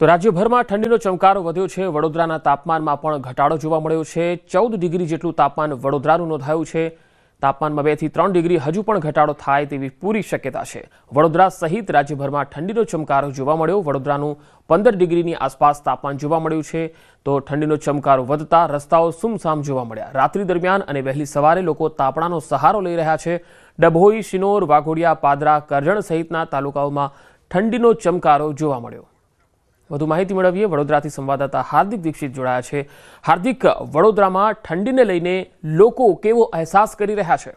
તો રાજ્યભરમાં ઠંડીનો ચમકારો વધ્યો છે। વડોદરાના તાપમાનમાં પણ ઘટાડો જોવા મળ્યો છે। 14 ડિગ્રી જેટલું તાપમાન વડોદરાનું નોંધાયું છે। તાપમાનમાં 2 થી 3 ડિગ્રી હજુ પણ ઘટાડો થાય તેવી પૂરી શક્યતા છે। વડોદરા સહિત રાજ્યભરમાં ઠંડીનો ચમકારો જોવા મળ્યો। વડોદરાનું 15 ડિગ્રીની આસપાસ તાપમાન જોવા મળ્યું છે। તો ઠંડીનો ચમકારો વધતા રસ્તાઓ સુમસામ જોવા મળ્યા। રાત્રિ દરમિયાન અને વહેલી સવારે લોકો તાપણાનો સહારો લઈ રહ્યા છે। ડભોઈ, શિનોર, વાઘોડિયા, પાદરા, કરજણ સહિતના તાલુકાઓમાં ઠંડીનો ચમકારો જોવા મળ્યો। વધુ માહિતી મેળવીએ વડોદરાથી સંવાદદાતા હાર્દિક દીક્ષિત જોડાયા છે। હાર્દિક, વડોદરામાં ઠંડીને લઈને લોકો કેવો અહેસાસ કરી રહ્યા છે?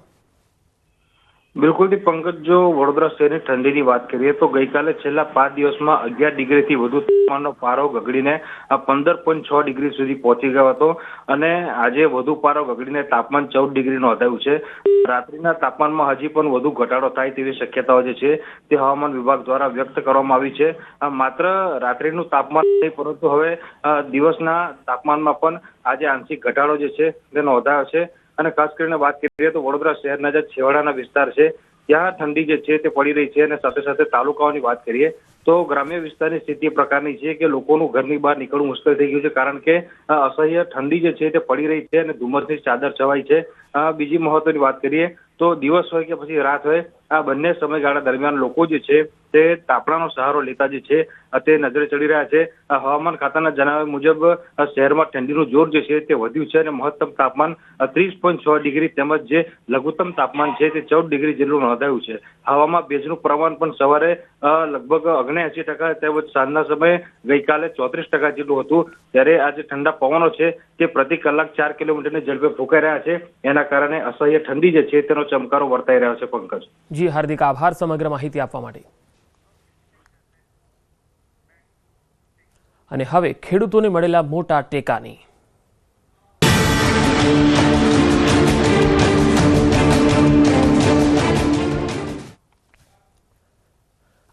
બિલકુલ પંકજ, જો વડોદરા શહેરની ઠંડીની વાત કરીએ તો ગઈકાલે છેલ્લા 5 દિવસમાં 11 ડિગ્રીથી વધુ તાપમાનનો પારો ગગડીને 15.6 ડિગ્રી સુધી પહોંચી ગયો હતો અને આજે વધુ પારો ગગડીને તાપમાન 14 ડિગ્રી નોંધાયું છે। રાત્રિના તાપમાનમાં હજી પણ વધુ ઘટાડો થાય તેવી શક્યતાઓ જે છે તે હવામાન વિભાગ દ્વારા વ્યક્ત કરવામાં આવી છે। માત્ર રાત્રિનું તાપમાન નહીં પરંતુ હવે દિવસના તાપમાનમાં પણ આજે આંશિક ઘટાડો જે છે તે નોંધાયો છે। અને ખાસ કરીને વાત કરીએ તો વડોદરા શહેરના જે છેવાડાના વિસ્તાર છે ત્યાં ઠંડી જે છે તે પડી રહી છે અને સાથે સાથે તાલુકાઓની વાત કરીએ તો ગ્રામ્ય વિસ્તારની સ્થિતિ પ્રકારની છે કે લોકોનું ઘરની બહાર નીકળવું મુશ્કેલ થઈ ગયું છે, કારણ કે અસહ્ય ઠંડી જે છે તે પડી રહી છે અને ધુમ્મસની ચાદર છવાઈ છે। બીજી મહત્વની વાત કરીએ તો દિવસ હોય કે પછી રાત હોય, આ બંને સમયગાળા દરમિયાન લોકો જે છે તે તાપણાનો સહારો લેતા જે છે તે નજરે ચડી રહ્યા છે। હવામાન ખાતાના જણાવ્યા મુજબ શહેરમાં ઠંડીનું જોર જે છે તે વધ્યું છે અને મહત્તમ તાપમાન 30.6 ડિગ્રી તેમજ જે લઘુત્તમ તાપમાન છે તે 14 ડિગ્રી જેટલું નોંધાયું છે। હવામાં ભેજનું પ્રમાણ પણ સવારે લગભગ 79% તેમજ સાંજના સમયે ગઈકાલે 34% જેટલું હતું। ત્યારે આજે ઠંડા પવનો છે તે પ્રતિ કલાક 4 કિલોમીટરની ઝડપે ફૂંકાઈ રહ્યા છે। એના કારણે અસહ્ય ઠંડી જે છે તેનો ચમકારો વર્તાઈ રહ્યો છે। પંકજ જી હાર્દિક, આભાર સમગ્ર માહિતી આપવા માટે। અને હવે ખેડૂતોને મળેલા મોટા ટેકાની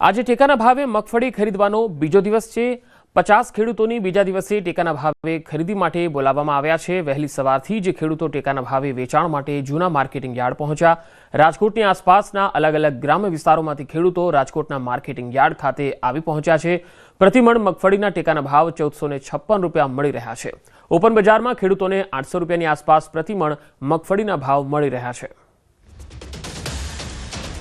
આજે ટેકાના ભાવે મગફળી ખરીદવાનો બીજો દિવસ છે। 50 ખેડૂતોની બીજા દિવસે ટેકાના ભાવે ખરીદી માટે બોલાવવામાં આવ્યા છે। વહેલી સવારથી જ ખેડૂતો ટેકાના ભાવે વેચાણ માટે જૂના માર્કેટિંગ યાર્ડ પહોંચ્યા। રાજકોટની આસપાસના અલગ અલગ ગ્રામ્ય વિસ્તારોમાંથી ખેડૂતો રાજકોટના માર્કેટિંગ યાર્ડ ખાતે આવી પહોંચ્યા છે। પ્રતિમણ મગફળીના ટેકાના ભાવ 1456 રૂપિયા મળી રહ્યા છે। ઓપન બજારમાં ખેડૂતોને 800 રૂપિયાની આસપાસ પ્રતિમણ મગફળીના ભાવ મળી રહ્યા છે।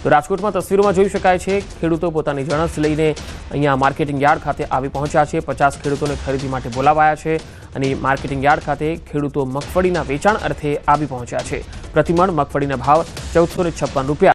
તો રાજકોટમાં તસવીરોમાં જોઈ શકાય છે ખેડૂતો પોતાની જણસ લઈને અહીંયા માર્કેટિંગ યાર્ડ ખાતે આવી પહોંચ્યા છે। 50 ખેડૂતોને ખરીદી માટે બોલાવાયા છે અને માર્કેટિંગ યાર્ડ ખાતે ખેડૂતો મગફળીના વેચાણ અર્થે આવી પહોંચ્યા છે। પ્રતિમણ મગફળીના ભાવ 1456 રૂપિયા